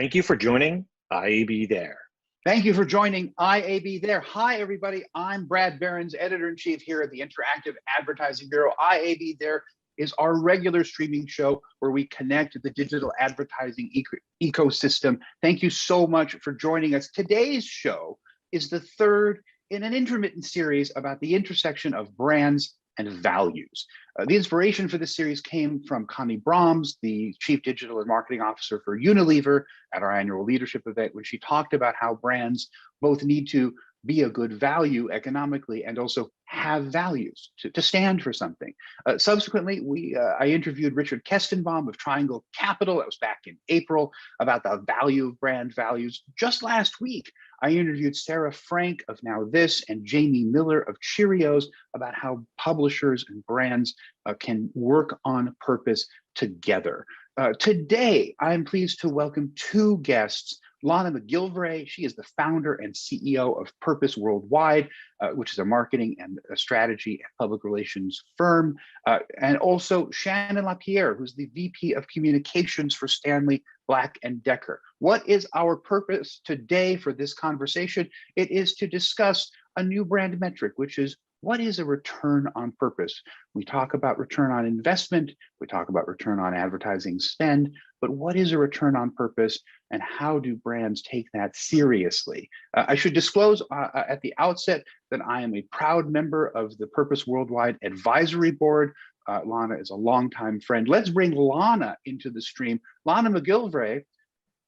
Thank you for joining IAB There. Thank you for joining IAB There. Hi, everybody. I'm Brad Behrens, editor-in-chief here at the Interactive Advertising Bureau. IAB There is our regular streaming show where we connect the digital advertising ecosystem. Thank you so much for joining us. Today's show is the third in an intermittent series about the intersection of brands and values. The inspiration for this series came from Connie Brahms, the Chief Digital and Marketing Officer for Unilever, at our annual leadership event, when she talked about how brands both need to be a good value economically and also have values to stand for something. Subsequently, I interviewed Richard Kestenbaum of Triangle Capital, that was back in April, about the value of brand values. Just last week, I interviewed Sarah Frank of Now This and Jamie Miller of Cheerios about how publishers and brands can work on purpose together. Today, I'm pleased to welcome two guests. Lana McGilvray, she is the founder and CEO of Purpose Worldwide, which is a marketing and a strategy and public relations firm, and also Shannon Lapierre, who's the VP of Communications for Stanley Black & Decker. What is our purpose today for this conversation? It is to discuss a new brand metric, which is what is a return on purpose? We talk about return on investment, we talk about return on advertising spend, but what is a return on purpose and how do brands take that seriously? I should disclose at the outset that I am a proud member of the Purpose Worldwide Advisory Board. Lana is a longtime friend. Let's bring Lana into the stream. Lana McGilvray,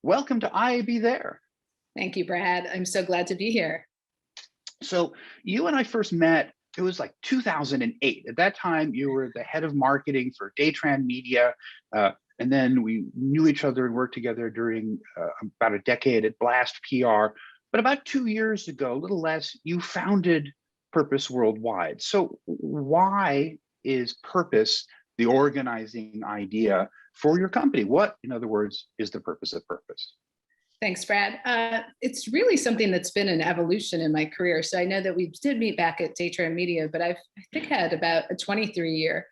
welcome to IAB There. Thank you, Brad. I'm so glad to be here. So you and I first met, it was like 2008. At that time, you were the head of marketing for Daytran Media. And then we knew each other and worked together during about a decade at Blast PR. But about 2 years ago, a little less, you founded Purpose Worldwide. So why is purpose the organizing idea for your company? What, in other words, is the purpose of purpose? Thanks, Brad. It's really something that's been an evolution in my career. So I know that we did meet back at Daytran Media, but I think had about a 23-year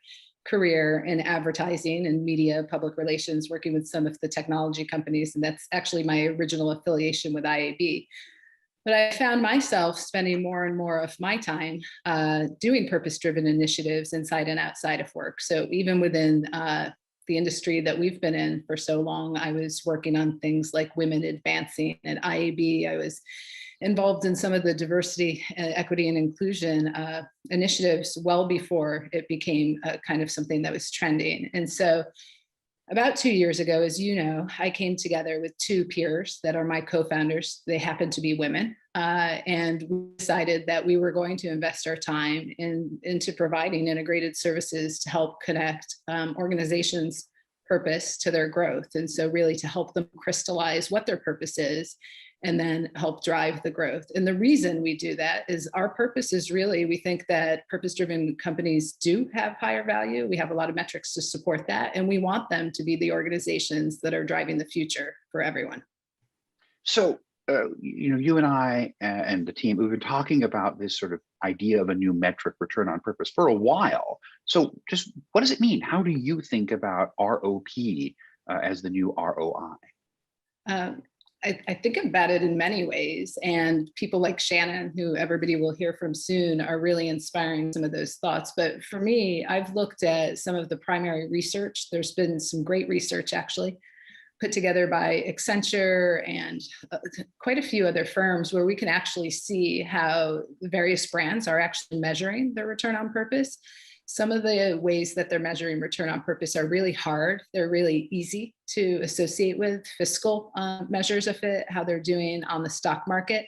career in advertising and media, public relations, working with some of the technology companies. And that's actually my original affiliation with IAB. But I found myself spending more and more of my time doing purpose-driven initiatives inside and outside of work. So even within the industry that we've been in for so long, I was working on things like women advancing at IAB. I was involved in some of the diversity, equity, and inclusion initiatives well before it became kind of something that was trending. And so about 2 years ago, as you know, I came together with two peers that are my co-founders. They happen to be women. And we decided that we were going to invest our time into providing integrated services to help connect organizations' purpose to their growth. And so really to help them crystallize what their purpose is and then help drive the growth. And the reason we do that is our purpose is really, we think that purpose-driven companies do have higher value. We have a lot of metrics to support that. And we want them to be the organizations that are driving the future for everyone. So, you and I and the team, we've been talking about this sort of idea of a new metric, return on purpose, for a while. So just what does it mean? How do you think about ROP as the new ROI? I think about it in many ways, and people like Shannon, who everybody will hear from soon, are really inspiring some of those thoughts. But for me, I've looked at some of the primary research. There's been some great research actually put together by Accenture and quite a few other firms where we can actually see how the various brands are actually measuring their return on purpose. Some of the ways that they're measuring return on purpose are really hard. They're really easy to associate with fiscal measures of it, how they're doing on the stock market.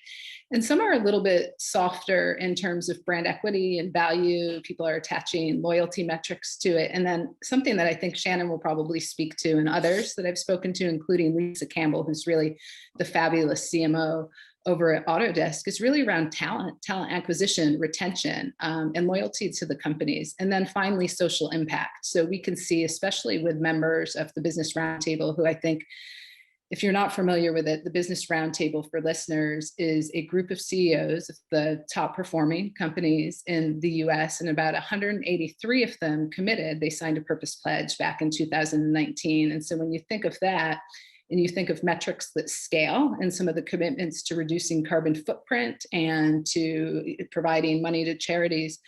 And some are a little bit softer in terms of brand equity and value. People are attaching loyalty metrics to it. And then something that I think Shannon will probably speak to, and others that I've spoken to, including Lisa Campbell, who's really the fabulous CMO over at Autodesk, is really around talent acquisition, retention, and loyalty to the companies. And then finally, social impact. So we can see, especially with members of the Business Roundtable, who I think, if you're not familiar with it, the Business Roundtable for listeners is a group of CEOs of the top performing companies in the US, and about 183 of them committed. They signed a purpose pledge back in 2019. And so when you think of that, and you think of metrics that scale and some of the commitments to reducing carbon footprint and to providing money to charities,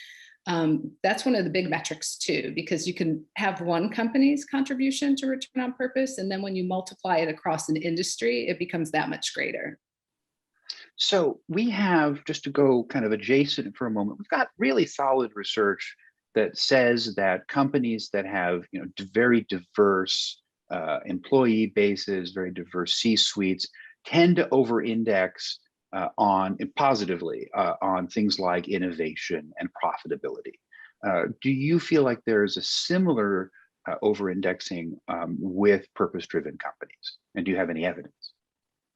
that's one of the big metrics too, because you can have one company's contribution to return on purpose, and then when you multiply it across an industry, it becomes that much greater. So we have, just to go kind of adjacent for a moment, we've got really solid research that says that companies that have, very diverse employee bases, very diverse C-suites, tend to over-index positively on things like innovation and profitability. Do you feel like there's a similar over-indexing with purpose-driven companies? And do you have any evidence?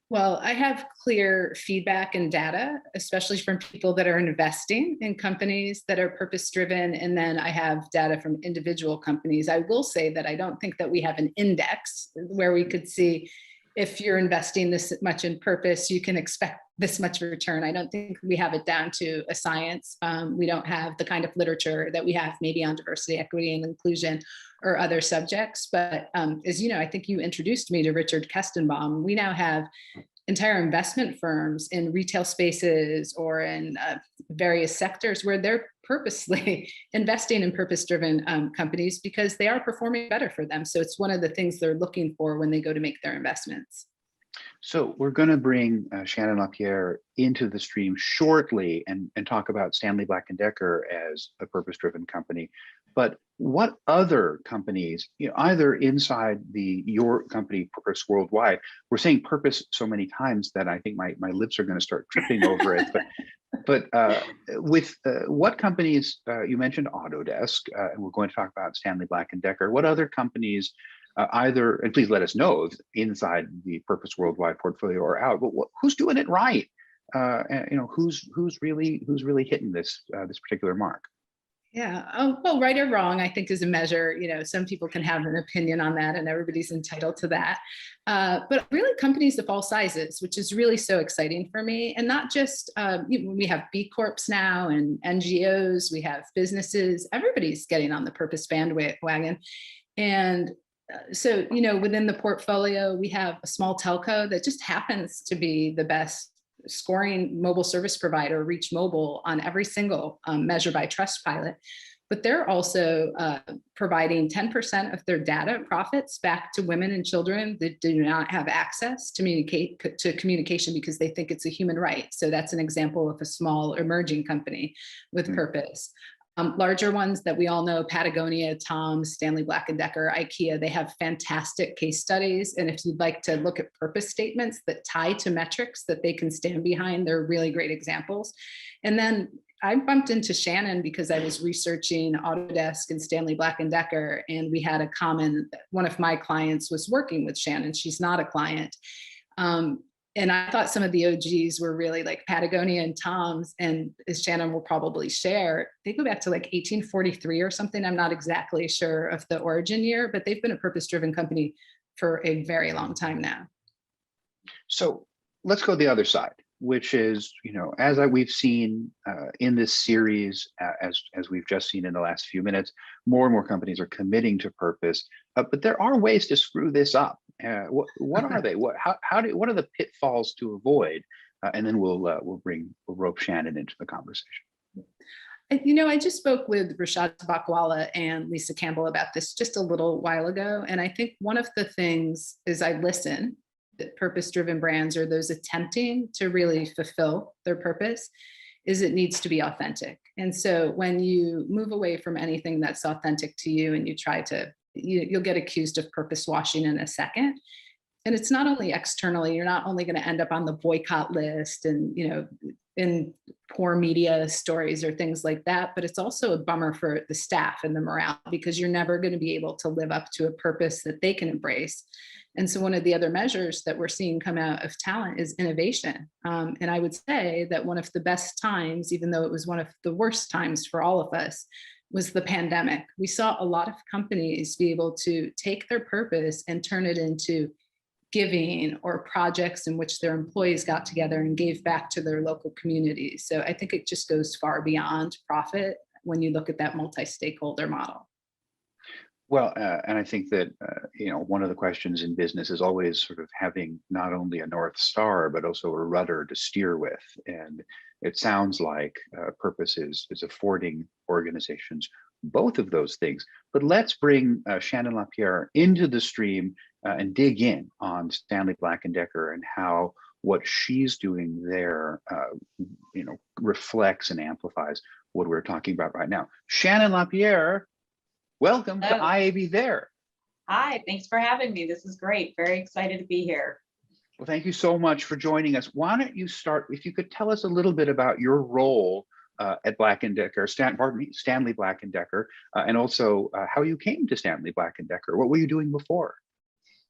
Well, I have clear feedback and data, especially from people that are investing in companies that are purpose-driven. And then I have data from individual companies. I will say that I don't think that we have an index where we could see if you're investing this much in purpose, you can expect this much return. I don't think we have it down to a science. We don't have the kind of literature that we have maybe on diversity, equity, and inclusion or other subjects. But as you know, I think you introduced me to Richard Kestenbaum. We now have entire investment firms in retail spaces or in various sectors where they're purposely investing in purpose-driven companies because they are performing better for them. So it's one of the things they're looking for when they go to make their investments. So we're going to bring Shannon Lapierre into the stream shortly and talk about Stanley Black & Decker as a purpose-driven company. But what other companies, either inside your company, Purpose Worldwide, we're saying purpose so many times that I think my lips are going to start tripping over it. But with what companies, you mentioned Autodesk, and we're going to talk about Stanley Black & Decker. What other companies either, and please let us know if inside the Purpose Worldwide portfolio or out, but who's doing it right? Who's really hitting this particular mark? Yeah. Oh, well, right or wrong, I think is a measure. Some people can have an opinion on that, and everybody's entitled to that. But really, companies of all sizes, which is really so exciting for me, and not just we have B Corps now and NGOs, we have businesses. Everybody's getting on the purpose bandwagon, and so within the portfolio, we have a small telco that just happens to be the best scoring mobile service provider, Reach Mobile, on every single measure by Trustpilot. But they're also providing 10% of their data profits back to women and children that do not have access to communication because they think it's a human right. So that's an example of a small emerging company with purpose. Larger ones that we all know, Patagonia, Tom's, Stanley Black & Decker, IKEA, they have fantastic case studies. And if you'd like to look at purpose statements that tie to metrics that they can stand behind, they're really great examples. And then I bumped into Shannon because I was researching Autodesk and Stanley Black & Decker, and we had a common, one of my clients was working with Shannon. She's not a client. And I thought some of the OGs were really like Patagonia and Tom's, and as Shannon will probably share, they go back to like 1843 or something. I'm not exactly sure of the origin year, but they've been a purpose-driven company for a very long time now. So let's go the other side, which is, as we've seen in this series, as we've just seen in the last few minutes, more and more companies are committing to purpose, but there are ways to screw this up. What are they? What are the pitfalls to avoid? And then we'll rope Shannon into the conversation. I just spoke with Rashad Bakwala and Lisa Campbell about this just a little while ago. And I think one of the things is I listen that purpose-driven brands or those attempting to really fulfill their purpose is it needs to be authentic. And so when you move away from anything that's authentic to you and you try to, you'll get accused of purpose washing in a second. And it's not only externally, you're not only going to end up on the boycott list and, in poor media stories or things like that, but it's also a bummer for the staff and the morale because you're never going to be able to live up to a purpose that they can embrace. And so one of the other measures that we're seeing come out of talent is innovation. And I would say that one of the best times, even though it was one of the worst times for all of us, was the pandemic. We saw a lot of companies be able to take their purpose and turn it into giving or projects in which their employees got together and gave back to their local communities. So I think it just goes far beyond profit when you look at that multi-stakeholder model. Well, and I think that, one of the questions in business is always sort of having not only a North Star, but also a rudder to steer with. And it sounds like Purpose is affording organizations both of those things. But let's bring Shannon Lapierre into the stream and dig in on Stanley Black & Decker and how what she's doing there, reflects and amplifies what we're talking about right now. Shannon Lapierre, welcome to Hello. IAB There. Hi, thanks for having me. This is great. Very excited to be here. Well, thank you so much for joining us. Why don't you start, if you could tell us a little bit about your role at Black & Decker, Stanley Black & Decker, and also how you came to Stanley Black & Decker. What were you doing before?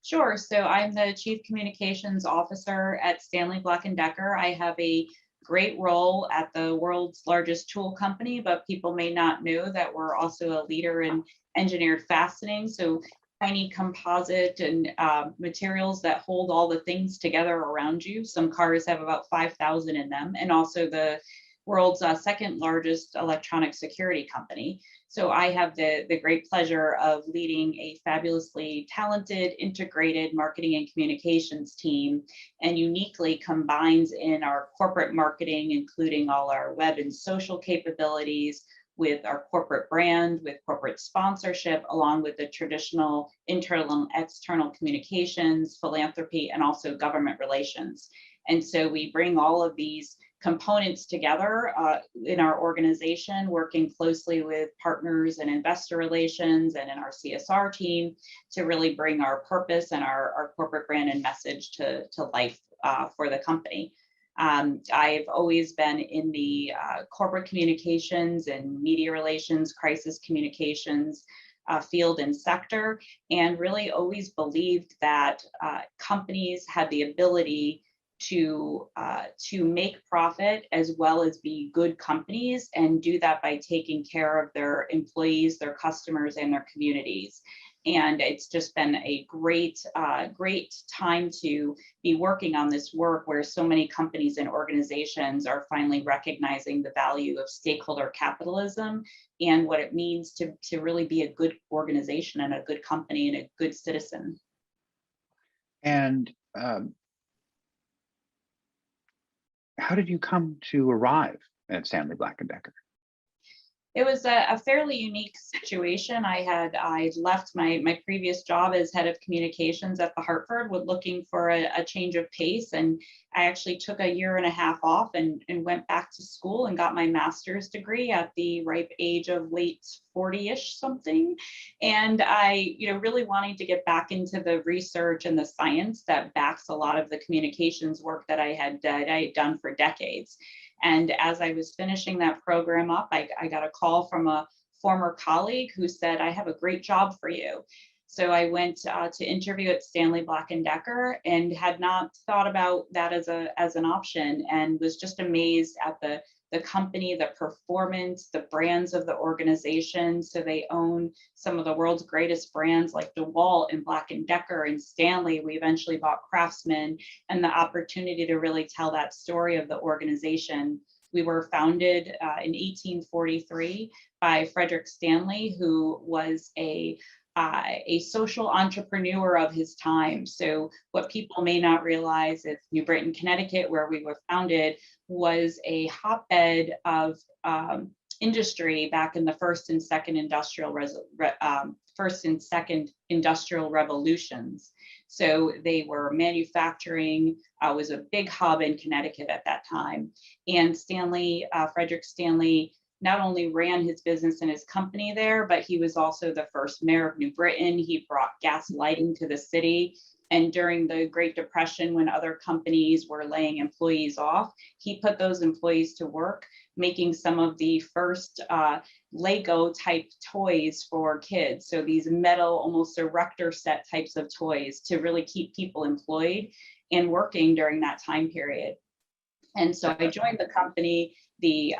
Sure. So I'm the Chief Communications Officer at Stanley Black & Decker. I have a great role at the world's largest tool company, but people may not know that we're also a leader in engineered fastening. So tiny composite and materials that hold all the things together around you. Some cars have about 5,000 in them, and also the world's second largest electronic security company. So I have the great pleasure of leading a fabulously talented, integrated marketing and communications team, and uniquely combines in our corporate marketing, including all our web and social capabilities, with our corporate brand, with corporate sponsorship, along with the traditional internal and external communications, philanthropy, and also government relations. And so we bring all of these components together in our organization, working closely with partners and investor relations and in our CSR team to really bring our purpose and our corporate brand and message to life for the company. I've always been in the corporate communications and media relations, crisis communications field and sector, and really always believed that companies had the ability to make profit as well as be good companies, and do that by taking care of their employees, their customers, and their communities. And it's just been a great time to be working on this work, where so many companies and organizations are finally recognizing the value of stakeholder capitalism and what it means to really be a good organization and a good company and a good citizen. And how did you come to arrive at Stanley Black & Decker? It was a fairly unique situation. I left my previous job as head of communications at the Hartford, with looking for a change of pace. And I actually took a year and a half off and went back to school and got my master's degree at the ripe age of late 40-ish something. And I, really wanting to get back into the research and the science that backs a lot of the communications work that I had done for decades. And as I was finishing that program up, I got a call from a former colleague who said, "I have a great job for you." So I went to interview at Stanley Black & Decker and had not thought about that as an option, and was just amazed at the company, the performance, the brands of the organization. So they own some of the world's greatest brands like DeWalt and Black & Decker and Stanley. We eventually bought Craftsman, and the opportunity to really tell that story of the organization. We were founded in 1843 by Frederick Stanley, who was a social entrepreneur of his time. So what people may not realize is New Britain, Connecticut, where we were founded, was a hotbed of industry back in the first and second industrial revolutions. So they were manufacturing, was a big hub in Connecticut at that time. And Frederick Stanley, not only ran his business and his company there, but he was also the first mayor of New Britain. He brought gas lighting to the city. And during the Great Depression, when other companies were laying employees off, he put those employees to work, making some of the first Lego type toys for kids. So these metal, almost erector set types of toys to really keep people employed and working during that time period. And so I joined the company. The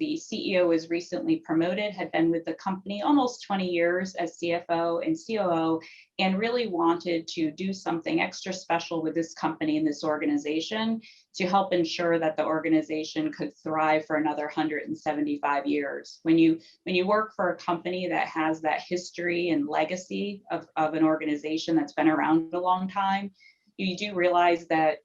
CEO was recently promoted, had been with the company almost 20 years as CFO and COO, and really wanted to do something extra special with this company and this organization to help ensure that the organization could thrive for another 175 years. When you work for a company that has that history and legacy of an organization that's been around a long time, you do realize that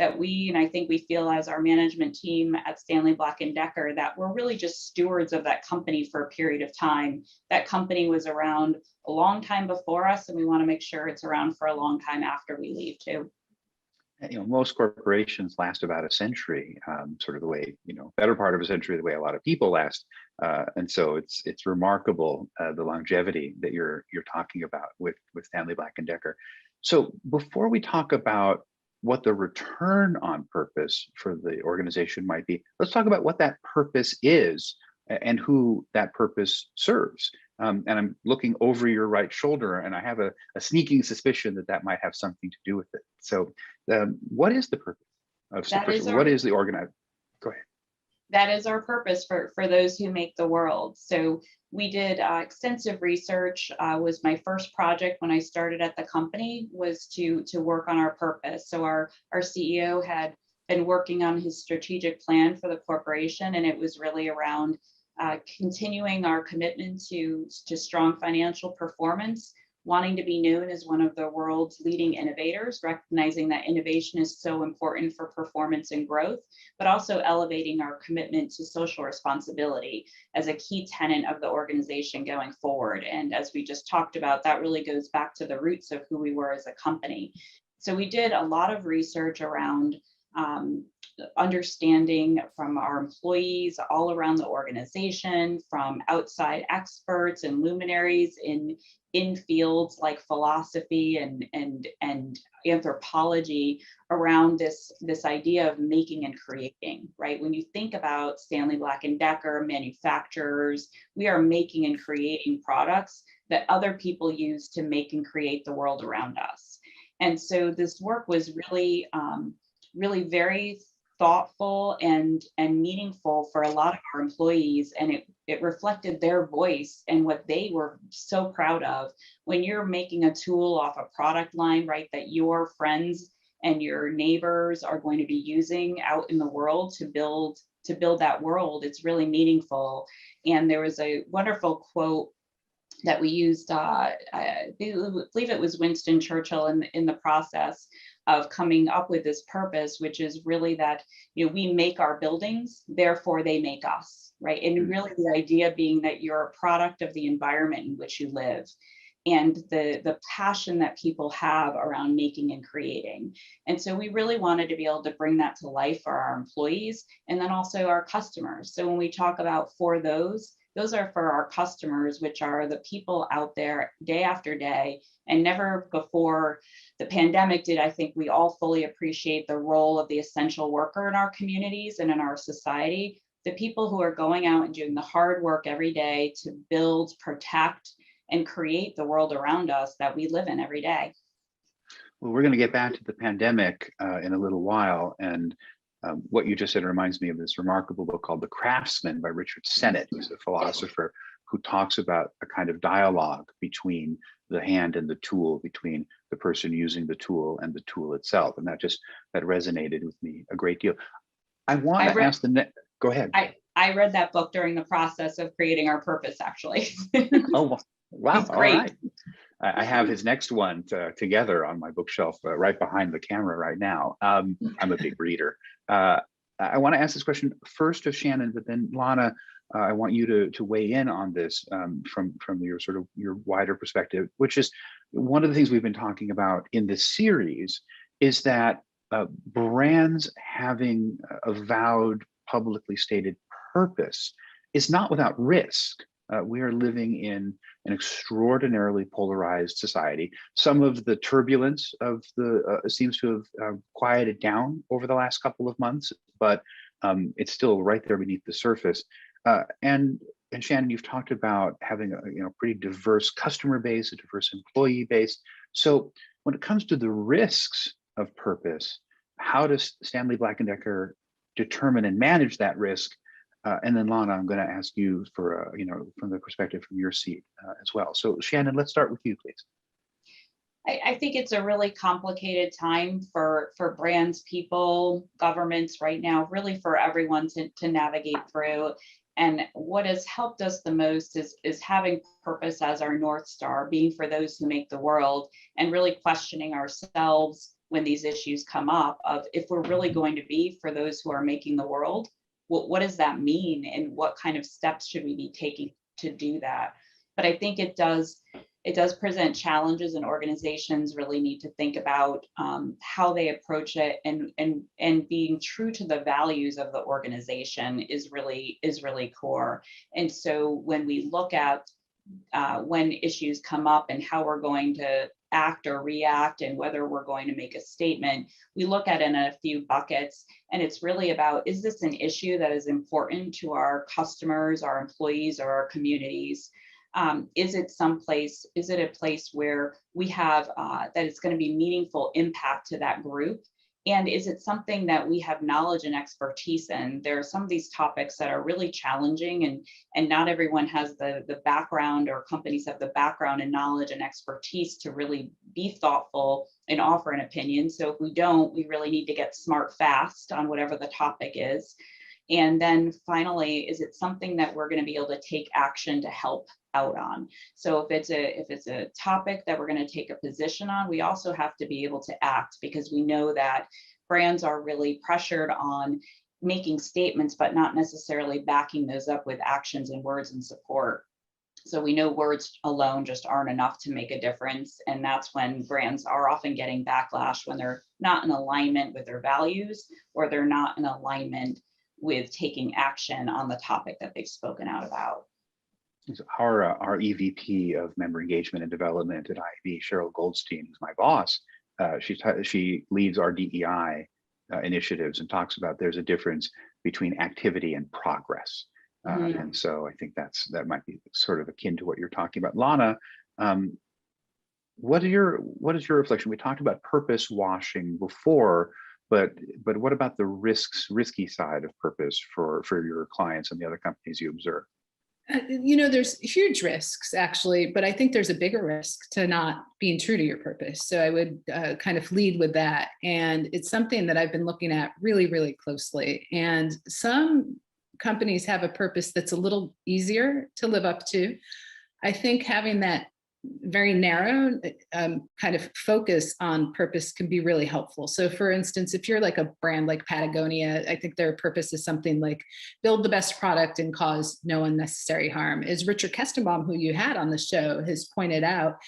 that we, and I think we feel as our management team at Stanley Black & Decker, that we're really just stewards of that company for a period of time. That company was around a long time before us, and we want to make sure it's around for a long time after we leave too. You know, most corporations last about a century, sort of the way, you know, better part of a century, the way a lot of people last. And so it's remarkable, the longevity that you're talking about with Stanley Black & Decker. So before we talk about what the return on purpose for the organization might be, let's talk about what that purpose is and who that purpose serves. And I'm looking over your right shoulder, and I have a sneaking suspicion that that might have something to do with it. So what is the purpose of Superstore? What is the organizer? Go ahead. That is our purpose for those who make the world. So we did extensive research. Was my first project when I started at the company was to work on our purpose. So our CEO had been working on his strategic plan for the corporation, and it was really around continuing our commitment to strong financial performance, wanting to be known as one of the world's leading innovators, recognizing that innovation is so important for performance and growth, but also elevating our commitment to social responsibility as a key tenet of the organization going forward. And as we just talked about, that really goes back to the roots of who we were as a company. So we did a lot of research around understanding from our employees all around the organization, from outside experts and luminaries in fields like philosophy and anthropology around this idea of making and creating, right? When you think about Stanley Black & Decker, manufacturers, we are making and creating products that other people use to make and create the world around us. And so this work was really, really very thoughtful and meaningful for a lot of our employees, and it reflected their voice and what they were so proud of. When you're making a tool off a product line, right, that your friends and your neighbors are going to be using out in the world to build that world, it's really meaningful. And there was a wonderful quote that we used, I believe it was Winston Churchill in the process of coming up with this purpose, which is really that, you know, we make our buildings, therefore they make us, right? And really the idea being that you're a product of the environment in which you live, and the passion that people have around making and creating. And so we really wanted to be able to bring that to life for our employees and then also our customers. So when we talk about for those are for our customers, which are the people out there day after day. And never before the pandemic did I think we all fully appreciate the role of the essential worker in our communities and in our society, the people who are going out and doing the hard work every day to build, protect, and create the world around us that we live in every day. Well, we're going to get back to the pandemic in a little while. And what you just said reminds me of this remarkable book called The Craftsman by Richard Sennett, who's a philosopher who talks about a kind of dialogue between the hand and the tool, between the person using the tool and the tool itself. And that resonated with me a great deal. I want to ask the next, go ahead. I read that book during the process of creating our purpose, actually. Oh, wow. It's great. All right. I have his next one together on my bookshelf right behind the camera right now. I'm a big reader. I want to ask this question first of Shannon, but then Lana, I want you to weigh in on this from your sort of your wider perspective, which is one of the things we've been talking about in this series is that brands having avowed, publicly stated purpose is not without risk. We are living in an extraordinarily polarized society. Some of the turbulence of the seems to have quieted down over the last couple of months, but it's still right there beneath the surface. And Shannon, you've talked about having a pretty diverse customer base, a diverse employee base. So when it comes to the risks of purpose, how does Stanley Black & Decker determine and manage that risk? And then Lana, I'm going to ask you for, from the perspective from your seat as well. So Shannon, let's start with you, please. I think it's a really complicated time for brands, people, governments right now, really for everyone to navigate through. And what has helped us the most is having purpose as our North Star, being for those who make the world, and really questioning ourselves when these issues come up of if we're really going to be for those who are making the world, what does that mean? And what kind of steps should we be taking to do that? But I think it does present challenges, and organizations really need to think about how they approach it, and being true to the values of the organization is really core. And so when we look at when issues come up and how we're going to act or react and whether we're going to make a statement, we look at it in a few buckets. And it's really about, is this an issue that is important to our customers, our employees, or our communities? Is it a place where we have that it's going to be meaningful impact to that group? And is it something that we have knowledge and expertise in? There are some of these topics that are really challenging, and not everyone has the background, or companies have the background and knowledge and expertise to really be thoughtful and offer an opinion. So if we don't, we really need to get smart fast on whatever the topic is. And then finally, is it something that we're going to be able to take action to help out on? So if it's a topic that we're going to take a position on, we also have to be able to act, because we know that brands are really pressured on making statements, but not necessarily backing those up with actions and words and support. So we know words alone just aren't enough to make a difference. And that's when brands are often getting backlash, when they're not in alignment with their values, or they're not in alignment with taking action on the topic that they've spoken out about. Our EVP of Member Engagement and Development at IAB, Cheryl Goldstein, who's my boss, she leads our DEI initiatives and talks about there's a difference between activity and progress. And so I think that might be sort of akin to what you're talking about. Lana, what is your reflection? We talked about purpose washing before, but what about the risky side of purpose for your clients and the other companies you observe? There's huge risks, actually, but I think there's a bigger risk to not being true to your purpose. So I would kind of lead with that. And it's something that I've been looking at really, really closely. And some companies have a purpose that's a little easier to live up to. I think having that very narrow kind of focus on purpose can be really helpful. So for instance, if you're like a brand like Patagonia, I think their purpose is something like build the best product and cause no unnecessary harm. As Richard Kestenbaum, who you had on the show, has pointed out,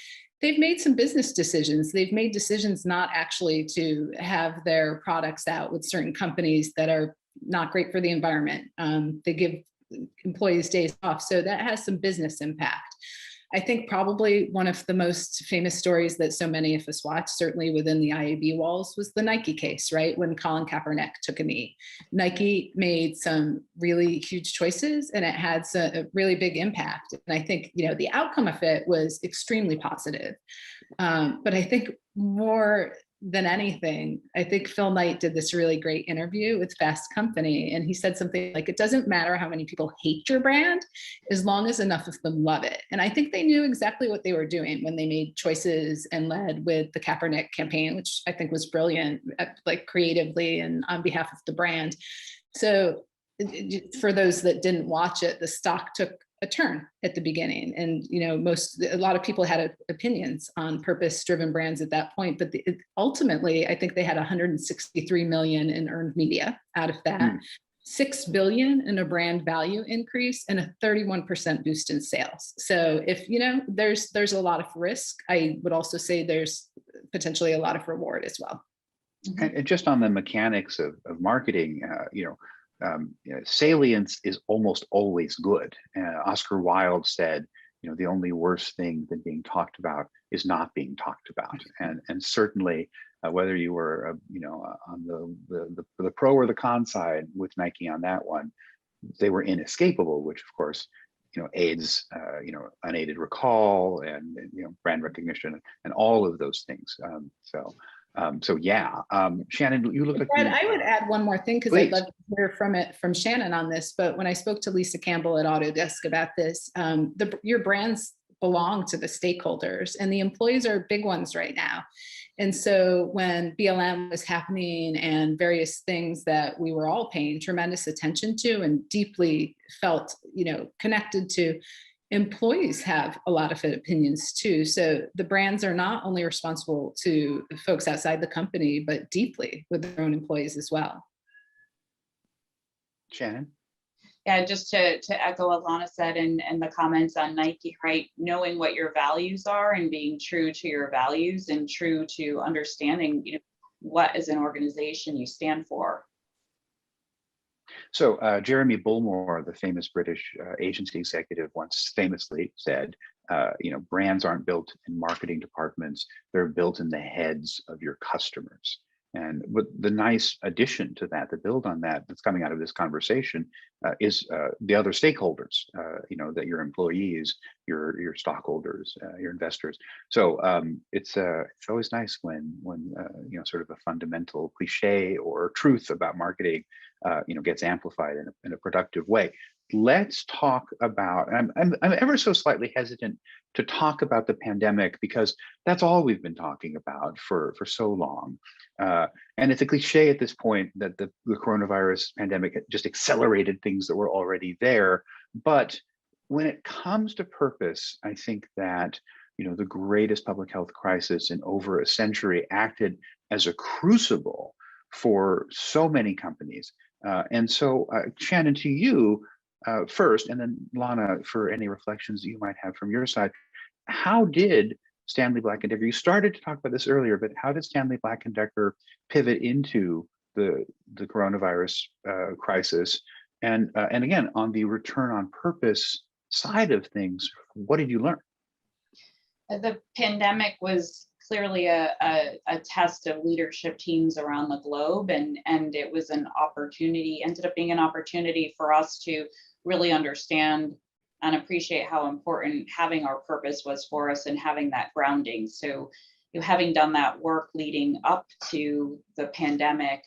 they've made some business decisions. They've made decisions not actually to have their products out with certain companies that are not great for the environment. They give employees days off. So that has some business impact. I think probably one of the most famous stories that so many of us watched, certainly within the IAB walls, was the Nike case, right? When Colin Kaepernick took a knee. Nike made some really huge choices, and it had a really big impact. And I think, the outcome of it was extremely positive. But I think more than anything, I think Phil Knight did this really great interview with Fast Company, and he said something like, it doesn't matter how many people hate your brand as long as enough of them love it. And I think they knew exactly what they were doing when they made choices and led with the Kaepernick campaign, which I think was brilliant, like creatively and on behalf of the brand. So for those that didn't watch it, the stock took a turn at the beginning, and a lot of people had opinions on purpose-driven brands at that point, but ultimately I think they had 163 million in earned media out of that, 6 billion in a brand value increase, and a 31% boost in sales. So if there's a lot of risk, I would also say there's potentially a lot of reward as well. And just on the mechanics of marketing, salience is almost always good. Oscar Wilde said, the only worse thing than being talked about is not being talked about. And certainly, whether you were, on the pro or the con side with Nike on that one, they were inescapable, which of course, aids, unaided recall and brand recognition and all of those things. So yeah, Shannon, you look like Brad, you, I would add one more thing because I'd please. love to hear from Shannon on this. But when I spoke to Lisa Campbell at Autodesk about this, your brands belong to the stakeholders, and the employees are big ones right now. And so when BLM was happening and various things that we were all paying tremendous attention to and deeply felt, connected to, employees have a lot of opinions too. So the brands are not only responsible to the folks outside the company, but deeply with their own employees as well. Shannon? Yeah, just to echo what Lana said and the comments on Nike, right? Knowing what your values are and being true to your values and true to understanding, what as an organization you stand for. So Jeremy Bullmore, the famous British agency executive, once famously said, brands aren't built in marketing departments, they're built in the heads of your customers. And what the nice addition to that, to build on that, that's coming out of this conversation is the other stakeholders, that your employees, your stockholders, your investors. So it's always nice when sort of a fundamental cliche or truth about marketing, gets amplified in a productive way. Let's talk about, I'm ever so slightly hesitant to talk about the pandemic because that's all we've been talking about for so long. And it's a cliche at this point that the coronavirus pandemic just accelerated things that were already there. But when it comes to purpose, I think that the greatest public health crisis in over a century acted as a crucible for so many companies. And so, Shannon, to you first, and then Lana, for any reflections that you might have from your side, how did Stanley Black & Decker, you started to talk about this earlier, but how did Stanley Black & Decker pivot into the coronavirus crisis? And again, on the return on purpose side of things, what did you learn? The pandemic was clearly a test of leadership teams around the globe, and it was an opportunity, ended up being an opportunity for us to really understand and appreciate how important having our purpose was for us and having that grounding. So having done that work leading up to the pandemic,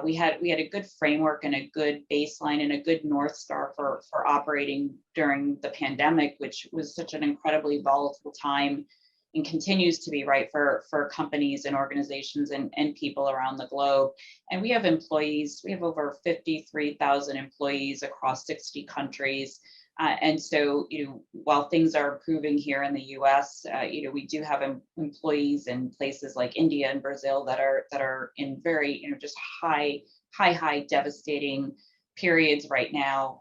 we had a good framework and a good baseline and a good North Star for operating during the pandemic, which was such an incredibly volatile time and continues to be, right, for companies and organizations and people around the globe. And we have employees, we have over 53,000 employees across 60 countries. And so, while things are improving here in the U.S., we do have employees in places like India and Brazil that are in very, just high devastating periods right now.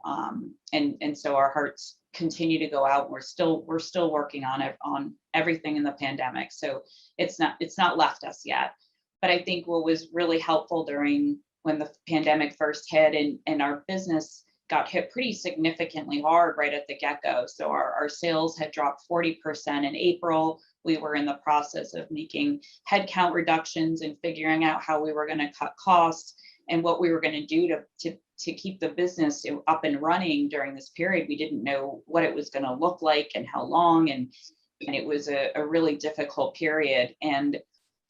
And so our hearts continue to go out. We're still working on it, on everything in the pandemic. So it's not left us yet. But I think what was really helpful during when the pandemic first hit and our business got hit pretty significantly hard right at the get-go. So our sales had dropped 40% in April. We were in the process of making headcount reductions and figuring out how we were going to cut costs and what we were going to do to keep the business up and running during this period. We didn't know what it was going to look like and how long, and it was a really difficult period. And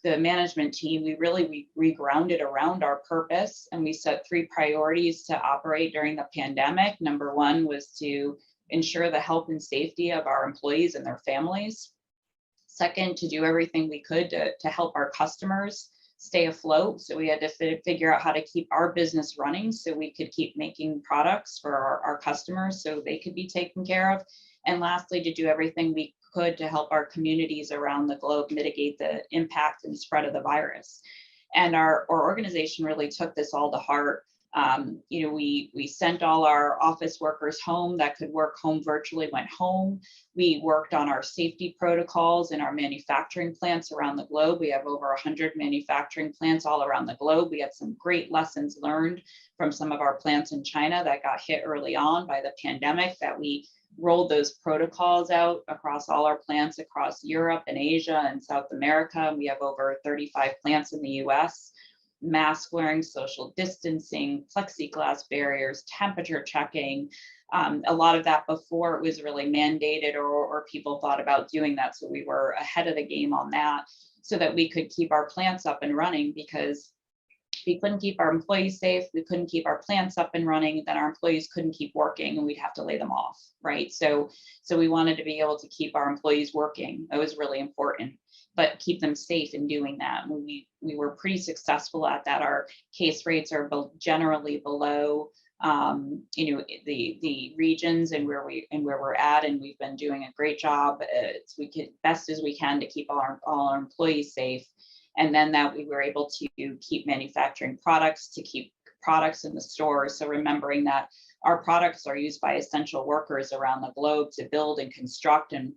the management team, we regrounded around our purpose, and we set 3 priorities to operate during the pandemic. Number 1 was to ensure the health and safety of our employees and their families. Second, to do everything we could to help our customers stay afloat. So we had to figure out how to keep our business running so we could keep making products for our customers so they could be taken care of. And lastly, to do everything we could to help our communities around the globe mitigate the impact and spread of the virus. And our organization really took this all to heart. We sent all our office workers home that could work home virtually, went home. We worked on our safety protocols in our manufacturing plants around the globe. We have over 100 manufacturing plants all around the globe. We had some great lessons learned from some of our plants in China that got hit early on by the pandemic, that we rolled those protocols out across all our plants across Europe and Asia and South America. We have over 35 plants in the US. Mask wearing, social distancing, plexiglass barriers, temperature checking. A lot of that before it was really mandated or people thought about doing that. So we were ahead of the game on that. so that we could keep our plants up and running, because we couldn't keep our employees safe, we couldn't keep our plants up and running, then our employees couldn't keep working and we'd have to lay them off, right? So we wanted to be able to keep our employees working. That was really important, but keep them safe in doing that. And we were pretty successful at that. Our case rates are generally below the regions and where we're at, and we've been doing a great job best as we can to keep all our employees safe. And then that we were able to keep manufacturing products, to keep products in the stores. So remembering that our products are used by essential workers around the globe to build and construct, and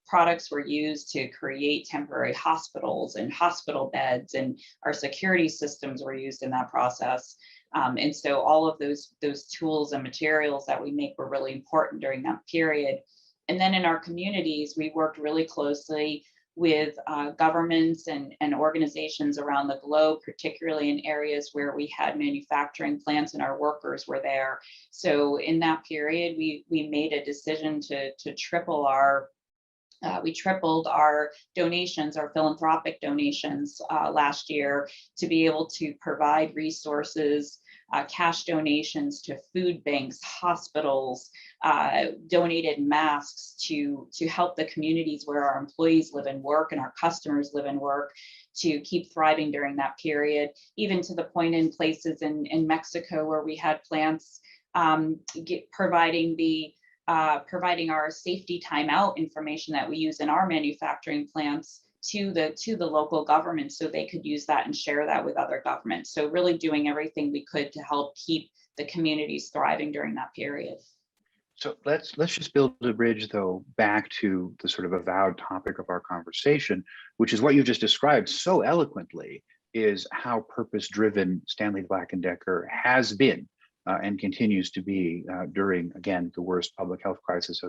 products were used to create temporary hospitals and hospital beds, and our security systems were used in that process. And so all of those tools and materials that we make were really important during that period. And then in our communities, we worked really closely with governments and organizations around the globe, particularly in areas where we had manufacturing plants and our workers were there. So in that period, we made a decision to triple we tripled our donations, our philanthropic donations last year, to be able to provide resources, cash donations to food banks, hospitals, donated masks to help the communities where our employees live and work and our customers live and work, to keep thriving during that period, even to the point in places in Mexico where we had plants providing our safety timeout information that we use in our manufacturing plants to the local government, so they could use that and share that with other governments. So really doing everything we could to help keep the communities thriving during that period. So let's just build a bridge, though, back to the sort of avowed topic of our conversation, which is what you just described so eloquently, is how purpose-driven Stanley Black & Decker has been and continues to be during, again, the worst public health crisis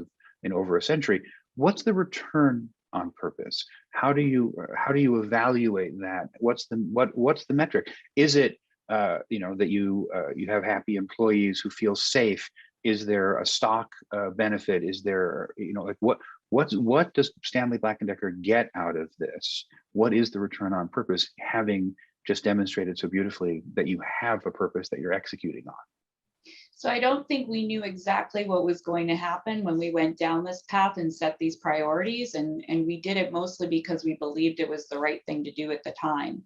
in over a century. What's the return on purpose? How do you evaluate that? What's the metric? Is it that you have happy employees who feel safe? Is there a stock benefit? Is there what does Stanley Black & Decker get out of this? What is the return on purpose, having just demonstrated so beautifully that you have a purpose that you're executing on? So I don't think we knew exactly what was going to happen when we went down this path and set these priorities. And we did it mostly because we believed it was the right thing to do at the time.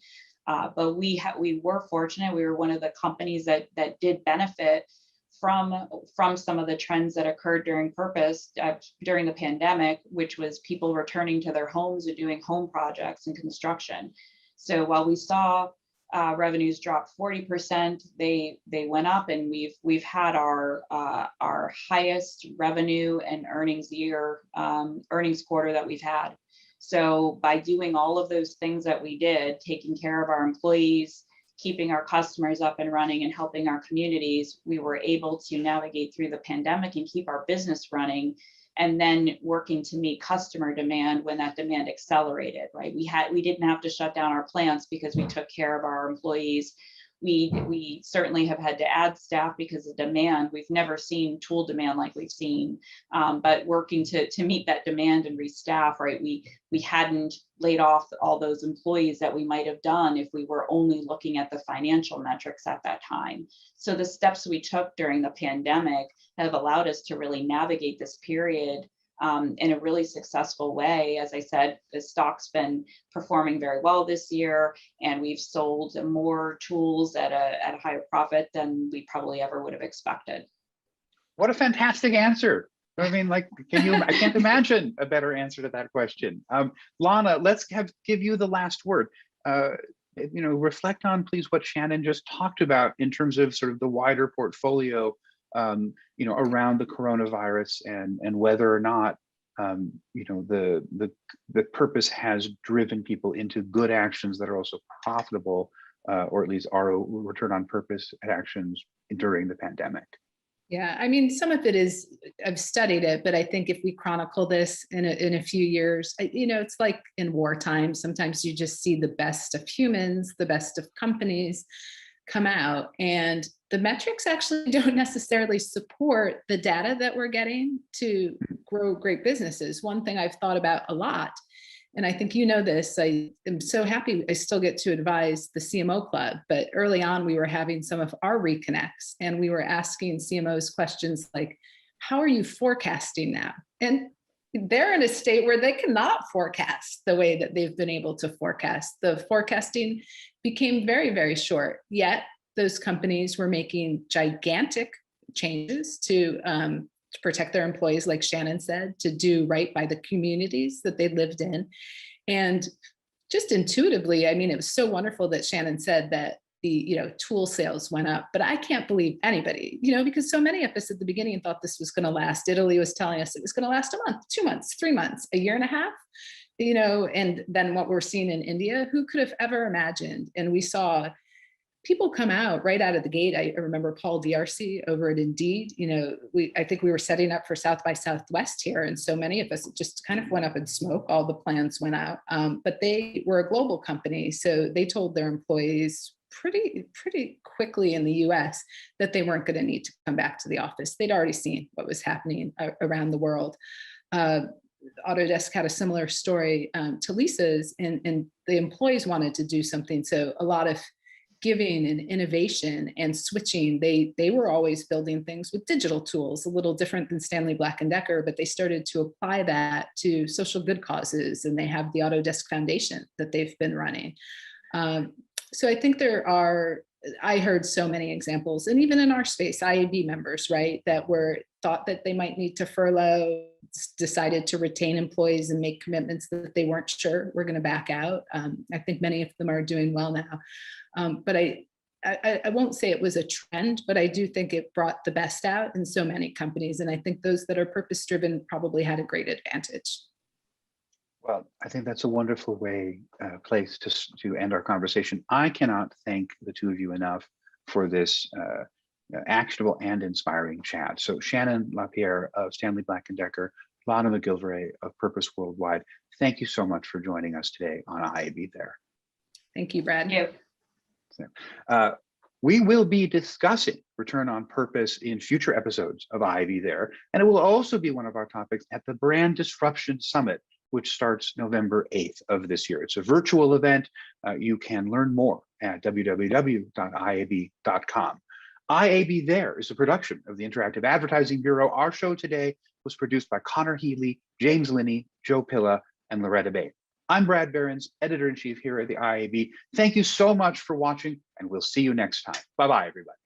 But we were fortunate. We were one of the companies that did benefit from some of the trends that occurred during the pandemic, which was people returning to their homes and doing home projects and construction. So while we saw revenues dropped 40%, they went up, and we've had our highest revenue and earnings quarter that we've had. So by doing all of those things that we did, taking care of our employees, keeping our customers up and running, and helping our communities, we were able to navigate through the pandemic and keep our business running, and then working to meet customer demand when that demand accelerated, right? We didn't have to shut down our plants because we took care of our employees. We certainly have had to add staff because of demand. We've never seen tool demand like we've seen, but working to meet that demand and restaff, right? We hadn't laid off all those employees that we might have done if we were only looking at the financial metrics at that time. So the steps we took during the pandemic have allowed us to really navigate this period in a really successful way. As I said, the stock's been performing very well this year, and we've sold more tools at a higher profit than we probably ever would have expected. What a fantastic answer. I mean, I can't imagine a better answer to that question. Lana, let's give you the last word. Reflect on, please, what Shannon just talked about in terms of sort of the wider portfolio around the coronavirus, and whether or not the purpose has driven people into good actions that are also profitable, or at least are return on purpose actions during the pandemic. Yeah, I mean, some of it is, I've studied it, but I think if we chronicle this in a few years, it's like in wartime. Sometimes you just see the best of humans, the best of companies come out, and the metrics actually don't necessarily support the data that we're getting to grow great businesses. One thing I've thought about a lot And I think you know this, I am so happy I still get to advise the CMO club, but early on we were having some of our reconnects and we were asking CMOs questions like, how are you forecasting now? And they're in a state where they cannot forecast the way that they've been able to forecast. The forecasting became very, very short, yet those companies were making gigantic changes to protect their employees, like Shannon said, to do right by the communities that they lived in. And just intuitively, I mean, it was so wonderful that Shannon said that the tool sales went up, but I can't believe anybody, because so many of us at the beginning thought this was going to last. Italy was telling us it was going to last a month, 2 months, 3 months, a year and a half, and then what we're seeing in India, who could have ever imagined? And we saw people come out right out of the gate. I remember Paul DRC over at Indeed. I think we were setting up for South by Southwest here, and so many of us just kind of went up in smoke. All the plans went out, but they were a global company, so they told their employees pretty quickly in the U.S. that they weren't going to need to come back to the office. They'd already seen what was happening around the world. Autodesk had a similar story to Lisa's, and the employees wanted to do something. So a lot of giving and innovation and switching, they were always building things with digital tools, a little different than Stanley Black & Decker, but they started to apply that to social good causes, and they have the Autodesk Foundation that they've been running. So I think I heard so many examples, and even in our space, IAB members, right, that thought that they might need to furlough, decided to retain employees and make commitments that they weren't sure were going to back out. I think many of them are doing well now. But I won't say it was a trend, but I do think it brought the best out in so many companies. And I think those that are purpose-driven probably had a great advantage. Well, I think that's a wonderful place to end our conversation. I cannot thank the two of you enough for this actionable and inspiring chat. So Shannon Lapierre of Stanley Black & Decker, Lana McGilvray of Purpose Worldwide, thank you so much for joining us today on IAB There. Thank you, Brad. Thank you. So, we will be discussing return on purpose in future episodes of IAB There, and it will also be one of our topics at the Brand Disruption Summit, which starts November 8th of this year. It's a virtual event. You can learn more at www.iab.com. IAB There is a production of the Interactive Advertising Bureau. Our show today was produced by Connor Healy, James Linney, Joe Pilla, and Loretta Bay. I'm Brad Behrens, Editor-in-Chief here at the IAB. Thank you so much for watching, and we'll see you next time. Bye-bye, everybody.